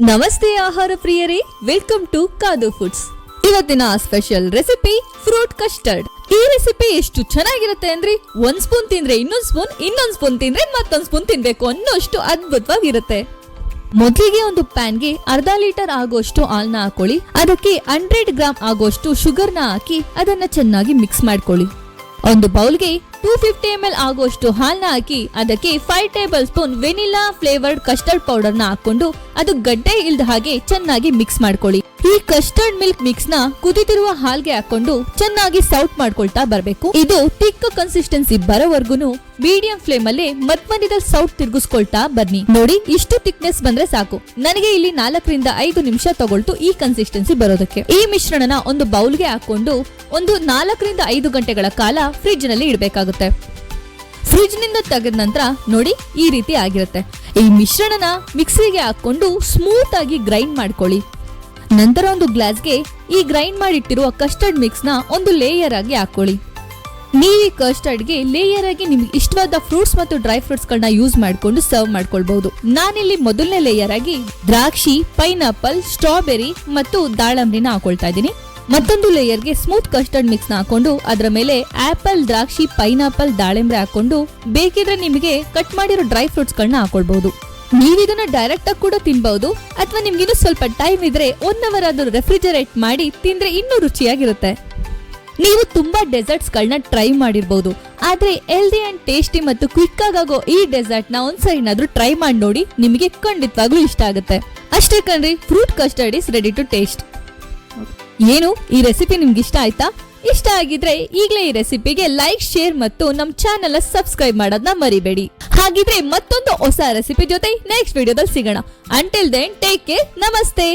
ನಮಸ್ತೆ ಆಹಾರ ಪ್ರಿಯರೇ, ವೆಲ್ಕಮ್ ಟು ಕಾದು ಫುಡ್ಸ್. ಇವತ್ತಿನ ಸ್ಪೆಷಲ್ ರೆಸಿಪಿ ಫ್ರೂಟ್ ಕಸ್ಟರ್ಡ್. ಈ ರೆಸಿಪಿ ಎಷ್ಟು ಚೆನ್ನಾಗಿರುತ್ತೆ ಅಂದ್ರೆ ಒಂದ್ ಸ್ಪೂನ್ ತಿಂದ್ರೆ ಇನ್ನೊಂದ್ ಸ್ಪೂನ್ ತಿಂದ್ರೆ ಮತ್ತೊಂದ್ ಸ್ಪೂನ್ ತಿನ್ಬೇಕು ಅನ್ನೋಷ್ಟು ಅದ್ಭುತವಾಗಿರುತ್ತೆ. ಮೊದಲಿಗೆ ಒಂದು ಪ್ಯಾನ್ಗೆ ಅರ್ಧ ಲೀಟರ್ ಆಗೋಷ್ಟು ಹಾಲ್ನ ಹಾಕೊಳ್ಳಿ. ಅದಕ್ಕೆ 100 ಗ್ರಾಮ್ ಆಗೋಷ್ಟು ಶುಗರ್ನ ಹಾಕಿ ಅದನ್ನ ಚೆನ್ನಾಗಿ ಮಿಕ್ಸ್ ಮಾಡ್ಕೊಳ್ಳಿ. ಒಂದು ಬೌಲ್ಗೆ 250 ml ಆಗೋಷ್ಟು ಹಾಲ್ನ ಹಾಕಿ ಅದಕ್ಕೆ 5 table spoon vanilla flavoured custard ಪೌಡರ್ನ ಹಾಕೊಂಡು ಅದು ಗಡ್ಡೆ ಇಲ್ದ ಹಾಗೆ ಚೆನ್ನಾಗಿ ಮಿಕ್ಸ್ ಮಾಡ್ಕೊಳ್ಳಿ. ಈ ಕಸ್ಟರ್ಡ್ ಮಿಲ್ಕ್ ಮಿಕ್ಸ್ ನ ಕುದಿತಿರುವ ಹಾಲ್ಗೆ ಹಾಕೊಂಡು ಚೆನ್ನಾಗಿ ಸೌಟ್ ಮಾಡ್ಕೊಳ್ತಾ ಬರ್ಬೇಕು. ಇದು ತಿಕ್ ಕನ್ಸಿಸ್ಟೆನ್ಸಿ ಬರೋವರೆಗೂ ಮೀಡಿಯಂ ಫ್ಲೇಮ್ ಅಲ್ಲಿ ಮಧ್ಯದಲ್ಲಿ ಸೌಟ್ ತಿರುಗಿಸ್ಕೊಳ್ತಾ ಬನ್ನಿ. ನೋಡಿ, ಇಷ್ಟು ಥಿಕ್ನೆಸ್ ಬಂದ್ರೆ ಸಾಕು. ನನಗೆ ಇಲ್ಲಿ 4 ರಿಂದ 5 ನಿಮಿಷ ತಗೊಳ್ತು ಈ ಕನ್ಸಿಸ್ಟೆನ್ಸಿ ಬರೋದಕ್ಕೆ. ಈ ಮಿಶ್ರಣನ ಒಂದು ಬೌಲ್ಗೆ ಹಾಕೊಂಡು ಒಂದು 4 ರಿಂದ 5 ಗಂಟೆಗಳ ಕಾಲ ಫ್ರಿಡ್ಜ್ ನಲ್ಲಿ ಇಡಬೇಕಾಗುತ್ತೆ. ಫ್ರಿಡ್ಜ್ ನಿಂದ ತೆಗೆದ ನಂತರ ನೋಡಿ ಈ ರೀತಿ ಆಗಿರುತ್ತೆ. ಈ ಮಿಶ್ರಣನ ಮಿಕ್ಸಿಗೆ ಹಾಕೊಂಡು ಸ್ಮೂತ್ ಆಗಿ ಗ್ರೈಂಡ್ ಮಾಡ್ಕೊಳ್ಳಿ. ನಂತರ ಒಂದು ಗ್ಲಾಸ್ಗೆ ಈ ಗ್ರೈಂಡ್ ಮಾಡಿಟ್ಟಿರುವ ಕಸ್ಟರ್ಡ್ ಮಿಕ್ಸ್ ನ ಒಂದು ಲೇಯರ್ ಆಗಿ ಹಾಕೊಳ್ಳಿ. ನೀವು ಈ ಕಸ್ಟರ್ಡ್ಗೆ ಲೇಯರ್ ಆಗಿ ನಿಮ್ಗೆ ಇಷ್ಟವಾದ ಫ್ರೂಟ್ಸ್ ಮತ್ತು ಡ್ರೈ ಫ್ರೂಟ್ಸ್ ಗಳನ್ನ ಯೂಸ್ ಮಾಡ್ಕೊಂಡು ಸರ್ವ್ ಮಾಡ್ಕೊಳ್ಬಹುದು. ನಾನಿಲ್ಲಿ ಮೊದಲನೇ ಲೇಯರ್ ಆಗಿ ದ್ರಾಕ್ಷಿ, ಪೈನಾಪಲ್, ಸ್ಟ್ರಾಬೆರಿ ಮತ್ತು ದಾಳಂಬ್ರಿನ ಹಾಕೊಳ್ತಾ ಇದ್ದೀನಿ. ಮತ್ತೊಂದು ಲೇಯರ್ಗೆ ಸ್ಮೂತ್ ಕಸ್ಟರ್ಡ್ ಮಿಕ್ಸ್ ನ ಹಾಕೊಂಡು ಅದರ ಮೇಲೆ ಆಪಲ್, ದ್ರಾಕ್ಷಿ, ಪೈನಾಪಲ್, ದಾಳಿಂಬ್ರೆ ಹಾಕೊಂಡು ಬೇಕಿದ್ರೆ ನಿಮಗೆ ಕಟ್ ಮಾಡಿರೋ ಡ್ರೈ ಫ್ರೂಟ್ಸ್ ಗಳನ್ನ ಹಾಕೊಳ್ಬಹುದು. ನೀವು ಇದನ್ನ ಡೈರೆಕ್ಟ್ ಆಗಿ ಕೂಡ ತಿನ್ಬಹುದು, ಅಥವಾ ನಿಮ್ಗಿನ್ನೂ ಸ್ವಲ್ಪ ಟೈಮ್ ಇದ್ರೆ 1 ಅವರ್ ಆದ್ರೂ ರೆಫ್ರಿಜರೇಟ್ ಮಾಡಿ ತಿಂದ್ರೆ ಇನ್ನೂ ರುಚಿಯಾಗಿರುತ್ತೆ. ನೀವು ತುಂಬಾ ಡೆಸರ್ಟ್ಸ್ ಗಳನ್ನ ಟ್ರೈ ಮಾಡಿರ್ಬಹುದು, ಆದ್ರೆ ಹೆಲ್ದಿ ಅಂಡ್ ಟೇಸ್ಟಿ ಮತ್ತು ಕ್ವಿಕ್ ಆಗೋ ಈ ಡೆಸರ್ಟ್ ನ ಒಂದ್ಸರಿ ಏನಾದ್ರೂ ಟ್ರೈ ಮಾಡಿ ನೋಡಿ, ನಿಮಗೆ ಖಂಡಿತವಾಗ್ಲೂ ಇಷ್ಟ ಆಗುತ್ತೆ. ಅಷ್ಟೇ ಕಣ್ರಿ, fruit custard is ready to taste. ಏನು ಈ ರೆಸಿಪಿ ನಿಮ್ಗೆ ಇಷ್ಟ ಆಯ್ತಾ? ಇಷ್ಟ ಆಗಿದ್ರೆ ಈಗಲೇ ಈ ರೆಸಿಪಿಗೆ ಲೈಕ್, ಶೇರ್ ಮತ್ತು ನಮ್ ಚಾನೆಲ್ ಸಬ್ಸ್ಕ್ರೈಬ್ ಮಾಡೋದನ್ನ ಮರಿಬೇಡಿ. ಹಾಗಿದ್ರೆ ಮತ್ತೊಂದು ಹೊಸ ರೆಸಿಪಿ ಜೊತೆ ನೆಕ್ಸ್ಟ್ ವಿಡಿಯೋದಲ್ಲಿ ಸಿಗೋಣ. Until then take care. ನಮಸ್ತೆ.